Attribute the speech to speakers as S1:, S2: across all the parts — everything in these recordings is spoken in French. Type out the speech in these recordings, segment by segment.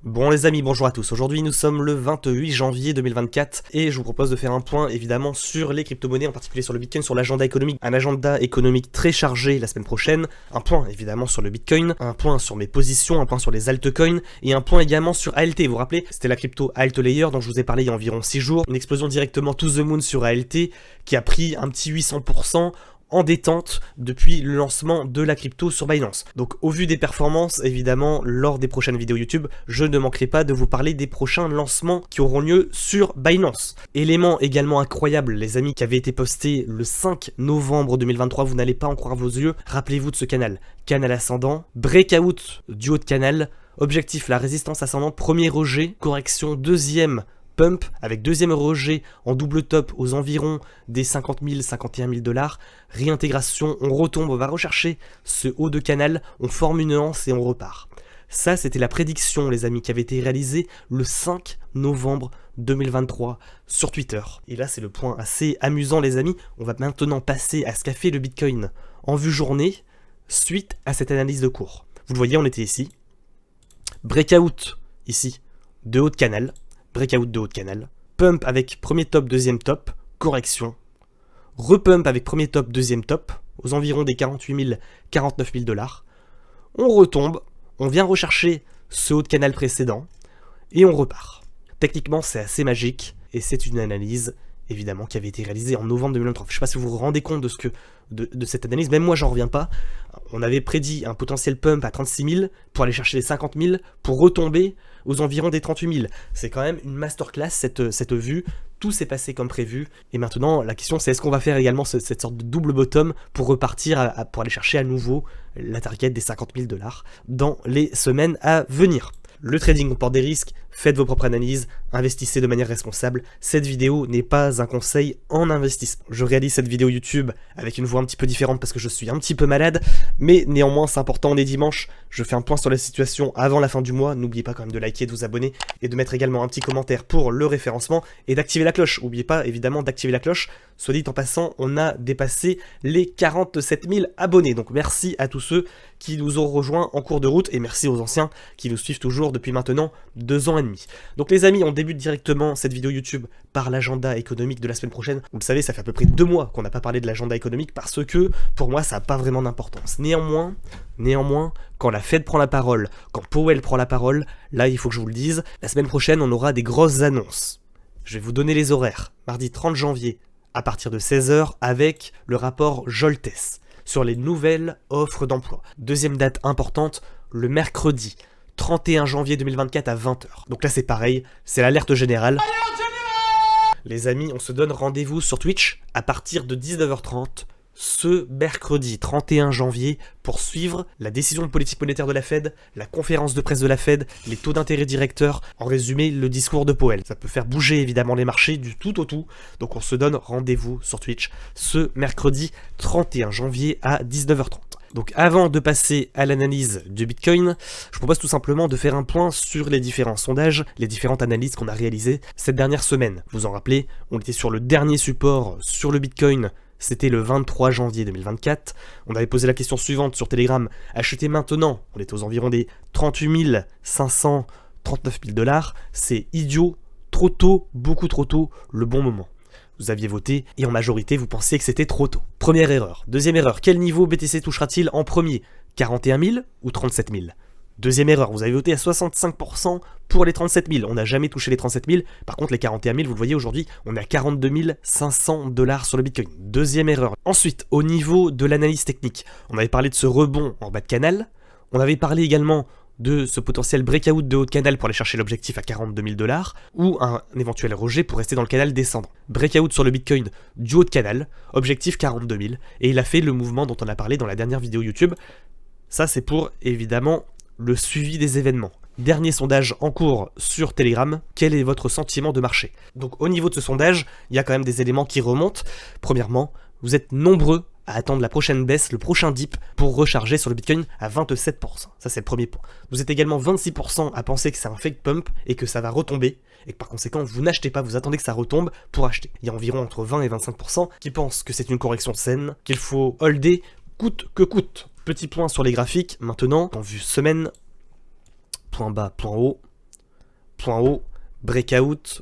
S1: Bon les amis, bonjour à tous. Aujourd'hui nous sommes le 28 janvier 2024 et je vous propose de faire un point évidemment sur les crypto-monnaies, en particulier sur le Bitcoin, sur l'agenda économique. Un agenda économique très chargé la semaine prochaine, un point évidemment sur le Bitcoin, un point sur mes positions, un point sur les altcoins et un point également sur ALT. Vous vous rappelez, c'était la crypto Altlayer dont je vous ai parlé il y a environ 6 jours. Une explosion directement to the moon sur ALT qui a pris un petit 800% en détente depuis le lancement de la crypto sur Binance. Donc au vu des performances, évidemment, lors des prochaines vidéos YouTube, je ne manquerai pas de vous parler des prochains lancements qui auront lieu sur Binance. Élément également incroyable, les amis, qui avait été posté le 5 novembre 2023, vous n'allez pas en croire vos yeux, rappelez-vous de ce canal. Canal ascendant, breakout du haut de canal, objectif la résistance ascendante, premier rejet, correction deuxième pump avec deuxième rejet en double top aux environs des 50 000, 51 000 $, réintégration, on retombe, on va rechercher ce haut de canal, on forme une anse et on repart. Ça, c'était la prédiction, les amis, qui avait été réalisée le 5 novembre 2023 sur Twitter. Et là, c'est le point assez amusant, les amis. On va maintenant passer à ce qu'a fait le Bitcoin en vue journée suite à cette analyse de cours. Vous le voyez, on était ici. Breakout, ici, de haut de canal. Breakout de haut de canal, pump avec premier top, deuxième top, correction, repump avec premier top, deuxième top, aux environs des 48 000, 49 000 $, on retombe, on vient rechercher ce haut de canal précédent, et on repart. Techniquement, c'est assez magique, et c'est une analyse, évidemment, qui avait été réalisée en novembre 2023. Je ne sais pas si vous vous rendez compte de cette analyse, même moi j'en reviens pas. On avait prédit un potentiel pump à 36 000 pour aller chercher les 50 000 pour retomber aux environs des 38 000. C'est quand même une masterclass cette vue, tout s'est passé comme prévu. Et maintenant la question c'est est-ce qu'on va faire également cette sorte de double bottom pour repartir pour aller chercher à nouveau la target des 50 000 $ dans les semaines à venir. Le trading comporte des risques, faites vos propres analyses, investissez de manière responsable. Cette vidéo n'est pas un conseil en investissement. Je réalise cette vidéo YouTube avec une voix un petit peu différente parce que je suis un petit peu malade, mais néanmoins c'est important, on est dimanche, je fais un point sur la situation avant la fin du mois. N'oubliez pas quand même de liker, de vous abonner et de mettre également un petit commentaire pour le référencement et d'activer la cloche. N'oubliez pas évidemment d'activer la cloche. Soit dit en passant, on a dépassé les 47 000 abonnés. Donc merci à tous ceux qui nous ont rejoints en cours de route et merci aux anciens qui nous suivent toujours depuis maintenant 2 ans et demi. Donc les amis, on débute directement cette vidéo YouTube par l'agenda économique de la semaine prochaine. Vous le savez, ça fait à peu près 2 mois qu'on n'a pas parlé de l'agenda économique parce que pour moi ça n'a pas vraiment d'importance. Néanmoins, quand la Fed prend la parole, quand Powell prend la parole, là il faut que je vous le dise, la semaine prochaine on aura des grosses annonces. Je vais vous donner les horaires. Mardi 30 janvier à partir de 16 h avec le rapport Joltes sur les nouvelles offres d'emploi. Deuxième date importante, le mercredi 31 janvier 2024 à 20 h. Donc là c'est pareil, c'est l'alerte générale. Les amis, on se donne rendez-vous sur Twitch à partir de 19 h 30 ce mercredi 31 janvier pour suivre la décision politique monétaire de la Fed, la conférence de presse de la Fed, les taux d'intérêt directeurs, en résumé le discours de Powell. Ça peut faire bouger évidemment les marchés du tout au tout, donc on se donne rendez-vous sur Twitch ce mercredi 31 janvier à 19 h 30. Donc avant de passer à l'analyse du Bitcoin, je propose tout simplement de faire un point sur les différents sondages, les différentes analyses qu'on a réalisées cette dernière semaine. Vous en rappelez, on était sur le dernier support sur le Bitcoin, c'était le 23 janvier 2024. On avait posé la question suivante sur Telegram, acheter maintenant, on est aux environs des 38 500, 39 000 $, c'est idiot, trop tôt, beaucoup trop tôt, le bon moment. Vous aviez voté et en majorité vous pensiez que c'était trop tôt. Première erreur. Deuxième erreur, quel niveau BTC touchera-t-il en premier? 41 000 ou 37 000? Deuxième erreur, vous avez voté à 65% pour les 37 000. On n'a jamais touché les 37 000. Par contre, les 41 000, vous le voyez aujourd'hui, on est à 42 500 $ sur le Bitcoin. Deuxième erreur. Ensuite, au niveau de l'analyse technique, on avait parlé de ce rebond en bas de canal. On avait parlé également de ce potentiel breakout de haut de canal pour aller chercher l'objectif à 42 000 $ ou un éventuel rejet pour rester dans le canal descendant. Breakout sur le Bitcoin du haut de canal, objectif 42 000. Et il a fait le mouvement dont on a parlé dans la dernière vidéo YouTube. Ça, c'est pour, évidemment, le suivi des événements. Dernier sondage en cours sur Telegram, quel est votre sentiment de marché? Donc au niveau de ce sondage, il y a quand même des éléments qui remontent. Premièrement, vous êtes nombreux à attendre la prochaine baisse, le prochain dip pour recharger sur le Bitcoin à 27%. Ça c'est le premier point. Vous êtes également 26% à penser que c'est un fake pump et que ça va retomber et que par conséquent vous n'achetez pas, vous attendez que ça retombe pour acheter. Il y a environ entre 20 et 25% qui pensent que c'est une correction saine, qu'il faut holder coûte que coûte. Petit point sur les graphiques, maintenant, en vue semaine, point bas, point haut, point haut, breakout,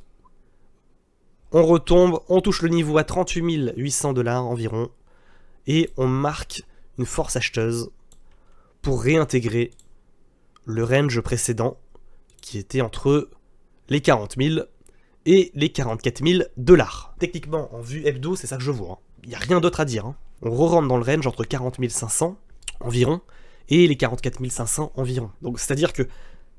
S1: on retombe, on touche le niveau à 38 800 $ environ, et on marque une force acheteuse pour réintégrer le range précédent, qui était entre les 40 000 et les 44 000 $. Techniquement, en vue hebdo, c'est ça que je vois. Il n'y a rien d'autre à dire. On re-rentre dans le range entre 40 500 environ et les 44 500 environ. Donc c'est-à-dire que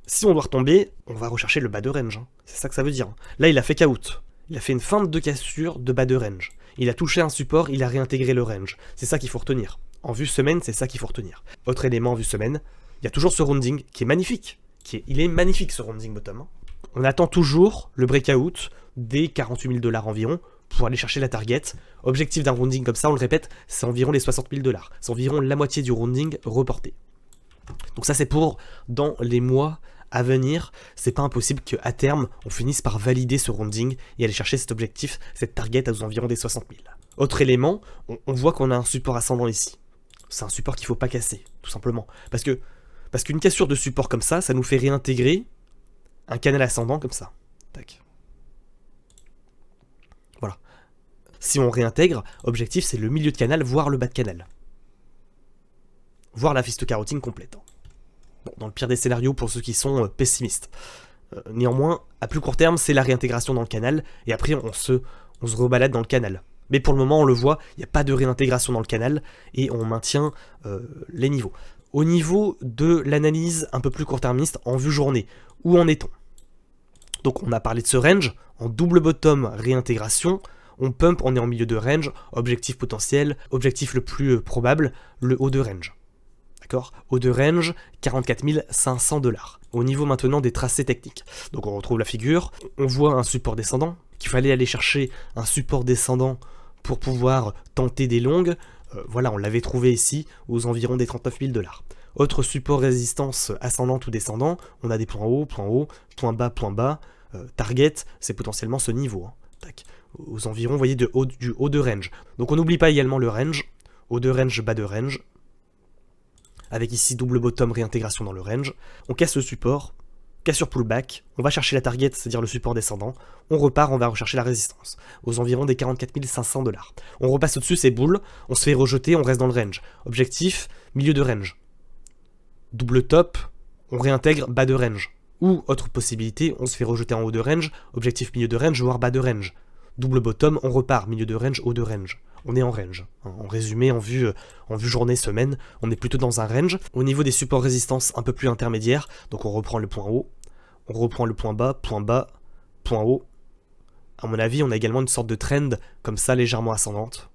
S1: si on doit retomber, on va rechercher le bas de range. C'est ça que ça veut dire. Là, il a fait caout. Il a fait une feinte de cassure de bas de range. Il a touché un support, il a réintégré le range. C'est ça qu'il faut retenir. En vue semaine, c'est ça qu'il faut retenir. Autre élément en vue semaine, il y a toujours ce rounding qui est magnifique. Il est magnifique ce rounding bottom. On attend toujours le breakout des 48 000 $ environ pour aller chercher la target. Objectif d'un rounding comme ça, on le répète, c'est environ les 60 000 $. C'est environ la moitié du rounding reporté. Donc ça c'est pour dans les mois à venir. C'est pas impossible qu'à terme, on finisse par valider ce rounding et aller chercher cet objectif, cette target aux environs des 60 000. Autre élément, on voit qu'on a un support ascendant ici. C'est un support qu'il ne faut pas casser, tout simplement. Parce qu'une cassure de support comme ça nous fait réintégrer un canal ascendant comme ça. Tac. Voilà. Si on réintègre, objectif c'est le milieu de canal, voire le bas de canal. Voire la fiste carotine complète. Bon, dans le pire des scénarios pour ceux qui sont pessimistes. Néanmoins, à plus court terme, c'est la réintégration dans le canal, et après on se rebalade dans le canal. Mais pour le moment, on le voit, il n'y a pas de réintégration dans le canal, et on maintient les niveaux. Au niveau de l'analyse un peu plus court-termiste, en vue journée, où en est-on? Donc on a parlé de ce range, en double bottom réintégration, on pump, on est en milieu de range, objectif potentiel, objectif le plus probable, le haut de range. D'accord? Haut de range, 44 500 $. Au niveau maintenant des tracés techniques. Donc on retrouve la figure, on voit un support descendant, qu'il fallait aller chercher un support descendant pour pouvoir tenter des longues. Voilà, on l'avait trouvé ici, aux environs des 39 000 $. Autre support résistance ascendante ou descendant, on a des points hauts, point bas, target, c'est potentiellement ce niveau. Tac. Aux environs, vous voyez, du haut de range. Donc on n'oublie pas également le range, haut de range, bas de range, avec ici double bottom, réintégration dans le range. On casse le support, cassure pullback, on va chercher la target, c'est-à-dire le support descendant, on repart, on va rechercher la résistance, aux environs des 44 500 $. On repasse au-dessus, c'est boule, on se fait rejeter, on reste dans le range. Objectif, milieu de range. Double top, on réintègre bas de range. Ou, autre possibilité, on se fait rejeter en haut de range, objectif milieu de range, voire bas de range. Double bottom, on repart, milieu de range, haut de range. On est en range. En résumé, en vue journée, semaine, on est plutôt dans un range. Au niveau des supports résistance un peu plus intermédiaires, donc on reprend le point haut, on reprend le point bas, point haut. À mon avis, on a également une sorte de trend, comme ça, légèrement ascendante,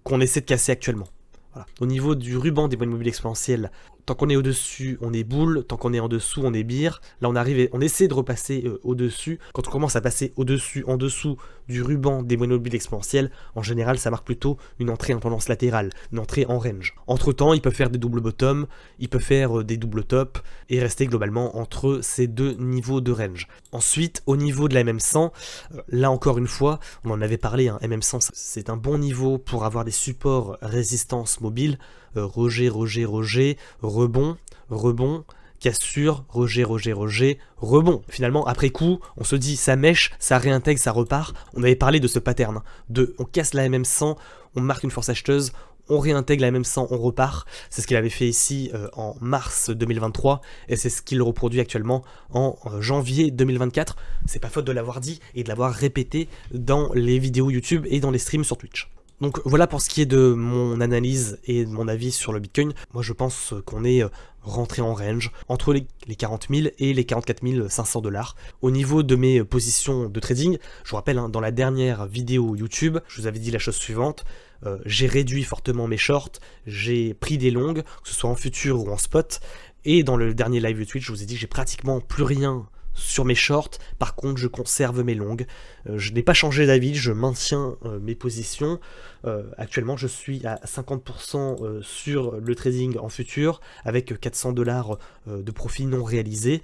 S1: qu'on essaie de casser actuellement. Voilà. Au niveau du ruban des moyennes mobiles exponentielles, tant qu'on est au-dessus, on est boule, tant qu'on est en dessous, on est bear. Là, on essaie de repasser au-dessus. Quand on commence à passer au-dessus, en dessous du ruban des moyennes mobiles exponentielles, en général, ça marque plutôt une entrée en tendance latérale, une entrée en range. Entre-temps, il peut faire des doubles bottom, il peut faire des doubles top, et rester globalement entre ces deux niveaux de range. Ensuite, au niveau de la MM100, là encore une fois, on en avait parlé, hein, MM100, c'est un bon niveau pour avoir des supports résistance mobile, rejet, rebond, cassure, rejet, rebond. Finalement, après coup, on se dit ça mèche, ça réintègre, ça repart. On avait parlé de ce pattern, on casse la MM100, on marque une force acheteuse, on réintègre la MM100, on repart. C'est ce qu'il avait fait ici en mars 2023, et c'est ce qu'il reproduit actuellement en janvier 2024. C'est pas faute de l'avoir dit et de l'avoir répété dans les vidéos YouTube et dans les streams sur Twitch. Donc voilà pour ce qui est de mon analyse et de mon avis sur le Bitcoin. Moi je pense qu'on est rentré en range entre les 40 000 et les 44 500 $. Au niveau de mes positions de trading, je vous rappelle, hein, dans la dernière vidéo YouTube, je vous avais dit la chose suivante. J'ai réduit fortement mes shorts, j'ai pris des longues, que ce soit en futur ou en spot. Et dans le dernier live de Twitch, je vous ai dit que j'ai pratiquement plus rien sur mes shorts, par contre je conserve mes longues. Je n'ai pas changé d'avis, je maintiens mes positions. Actuellement je suis à 50% sur le trading en futur avec 400 $ de profit non réalisé.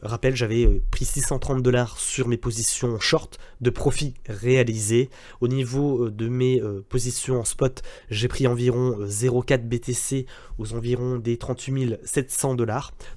S1: Rappel, j'avais pris 630 $ sur mes positions short de profit réalisé. Au niveau de mes positions en spot, j'ai pris environ 0,4 BTC aux environs des 38 700 $,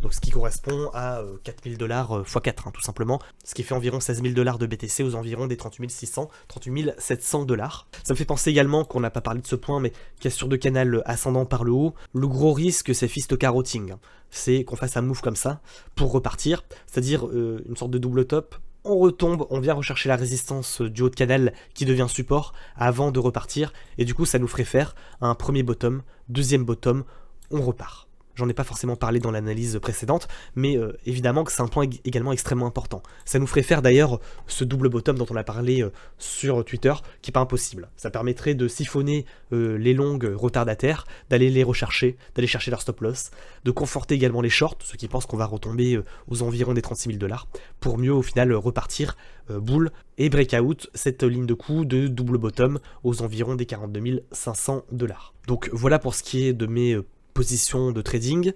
S1: donc ce qui correspond à 4000 $ x 4, tout simplement, ce qui fait environ 16 000 $ de BTC aux environs des 38 600, 38 700 $. Ça me fait penser également qu'on n'a pas parlé de ce point, mais cassure de canal ascendant par le haut, le gros risque c'est fist carotting, c'est qu'on fasse un move comme ça pour repartir, c'est-à-dire une sorte de double top. On retombe, on vient rechercher la résistance du haut de canal qui devient support avant de repartir, et du coup ça nous ferait faire un premier bottom, deuxième bottom, on repart. J'en ai pas forcément parlé dans l'analyse précédente, mais évidemment que c'est un point également extrêmement important. Ça nous ferait faire d'ailleurs ce double bottom dont on a parlé sur Twitter, qui n'est pas impossible. Ça permettrait de siphonner les longues retardataires, d'aller les rechercher, d'aller chercher leur stop loss, de conforter également les shorts, ceux qui pensent qu'on va retomber aux environs des 36 000 $, pour mieux au final repartir bull et breakout cette ligne de coup de double bottom aux environs des 42 500 $. Donc voilà pour ce qui est de mes position de trading.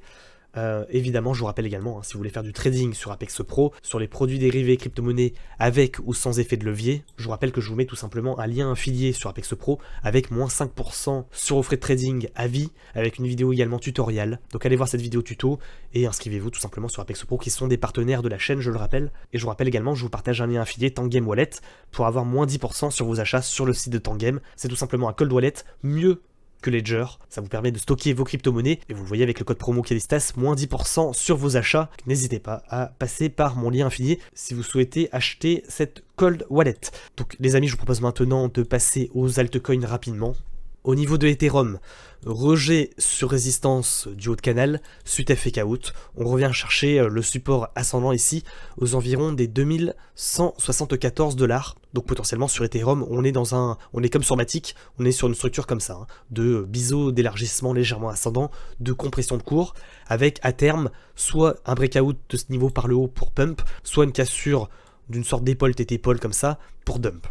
S1: Évidemment, je vous rappelle également, si vous voulez faire du trading sur Apex Pro, sur les produits dérivés crypto-monnaies avec ou sans effet de levier, je vous rappelle que je vous mets tout simplement un lien affilié sur Apex Pro avec moins 5% sur vos frais de trading à vie, avec une vidéo également tutoriel. Donc allez voir cette vidéo tuto et inscrivez-vous tout simplement sur Apex Pro qui sont des partenaires de la chaîne, je le rappelle. Et je vous rappelle également, je vous partage un lien affilié Tangame Wallet pour avoir moins 10% sur vos achats sur le site de Tangame. C'est tout simplement un cold wallet mieux que Ledger, ça vous permet de stocker vos crypto-monnaies, et vous le voyez avec le code promo Kellistas, moins 10% sur vos achats. N'hésitez pas à passer par mon lien affilié si vous souhaitez acheter cette cold wallet. Donc les amis, je vous propose maintenant de passer aux altcoins rapidement. Au niveau de Ethereum, rejet sur résistance du haut de canal, suite FK out, on revient chercher le support ascendant ici aux environs des 2174 $. Donc potentiellement sur Ethereum, on est comme sur Matic, on est sur une structure comme ça, de biseau d'élargissement légèrement ascendant, de compression de cours, avec à terme soit un breakout de ce niveau par le haut pour pump, soit une cassure d'une sorte d'épaule tété-épaule comme ça pour dump.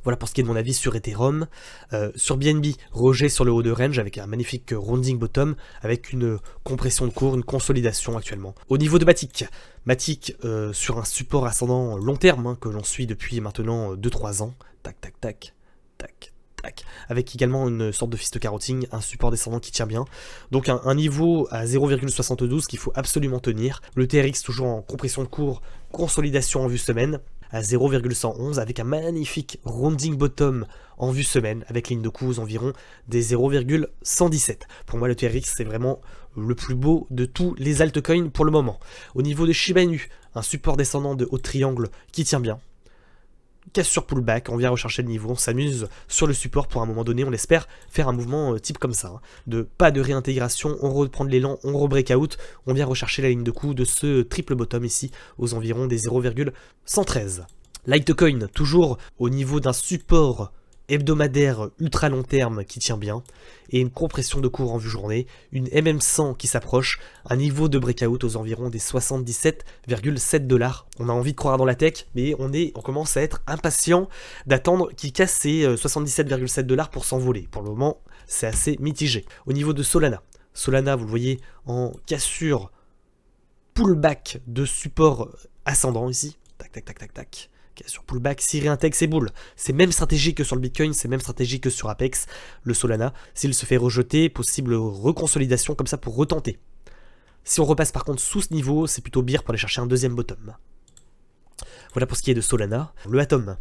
S1: Voilà pour ce qui est de mon avis sur Ethereum. Sur BNB, rejet sur le haut de range avec un magnifique rounding bottom avec une compression de cours, une consolidation actuellement. Au niveau de Matic, sur un support ascendant long terme que l'on suit depuis maintenant 2-3 ans. Tac, tac, tac, tac, tac. Avec également une sorte de fist carotting, un support descendant qui tient bien. Donc un niveau à 0,72 qu'il faut absolument tenir. Le TRX toujours en compression de cours, consolidation en vue semaine à 0,111 avec un magnifique rounding bottom en vue semaine avec ligne de coup aux environs des 0,117. Pour moi le TRX c'est vraiment le plus beau de tous les altcoins pour le moment. Au niveau de Shiba Inu, un support descendant de haut de triangle qui tient bien. Casse sur pullback, on vient rechercher le niveau, on s'amuse sur le support pour un moment donné, on espère faire un mouvement type comme ça, de pas de réintégration, on reprend de l'élan, on re-breakout, on vient rechercher la ligne de coup de ce triple bottom ici aux environs des 0,113. Litecoin, toujours au niveau d'un support hebdomadaire ultra long terme qui tient bien, et une compression de cours en vue journée, une MM100 qui s'approche, un niveau de breakout aux environs des 77,7 $. On a envie de croire dans la tech, mais on commence à être impatient d'attendre qu'il casse ces 77,7 $ pour s'envoler. Pour le moment, c'est assez mitigé. Au niveau de Solana, vous le voyez en cassure pullback de support ascendant ici, tac tac tac tac tac. Sur pullback, s'il réintègre ses boules, c'est même stratégie que sur le Bitcoin, c'est même stratégie que sur Apex, le Solana. S'il se fait rejeter, possible reconsolidation comme ça pour retenter. Si on repasse par contre sous ce niveau, c'est plutôt beer pour aller chercher un deuxième bottom. Voilà pour ce qui est de Solana. Le Atom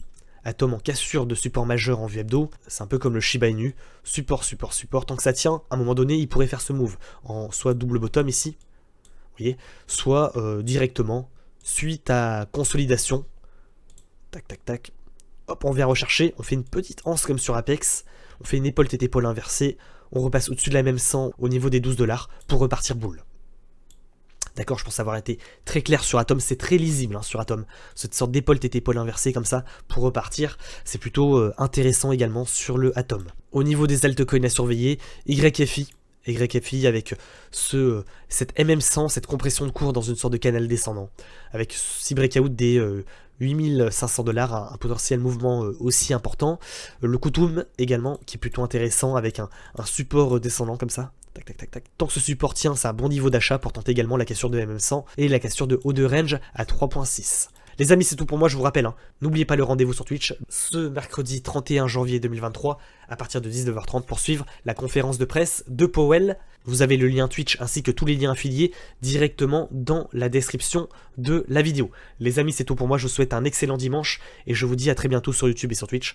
S1: en cassure de support majeur en vue hebdo, c'est un peu comme le Shiba Inu, support, tant que ça tient, à un moment donné, il pourrait faire ce move, en soit double bottom ici, vous voyez, soit directement, suite à consolidation, tac tac tac, hop on vient rechercher, on fait une petite anse comme sur Apex, on fait une épaule tête épaule inversée, on repasse au-dessus de la même 100 au niveau des 12 $ pour repartir boule. D'accord, je pense avoir été très clair sur Atom, c'est très lisible sur Atom, cette sorte d'épaule tête épaule inversée comme ça pour repartir, c'est plutôt intéressant également sur le Atom. Au niveau des altcoins à surveiller, YFI avec cette MM100, cette compression de cours dans une sorte de canal descendant, avec 6 breakout des 8500 $, un potentiel mouvement aussi important. Le Kutum également, qui est plutôt intéressant, avec un support descendant comme ça, Tac, tac, tac, tac. Tant que ce support tient, c'est un bon niveau d'achat pour tenter également la cassure de MM100 et la cassure de haut de range à 3.6. Les amis, c'est tout pour moi, je vous rappelle, n'oubliez pas le rendez-vous sur Twitch ce mercredi 31 janvier 2023 à partir de 19h30 pour suivre la conférence de presse de Powell. Vous avez le lien Twitch ainsi que tous les liens affiliés directement dans la description de la vidéo. Les amis, c'est tout pour moi, je vous souhaite un excellent dimanche et je vous dis à très bientôt sur YouTube et sur Twitch.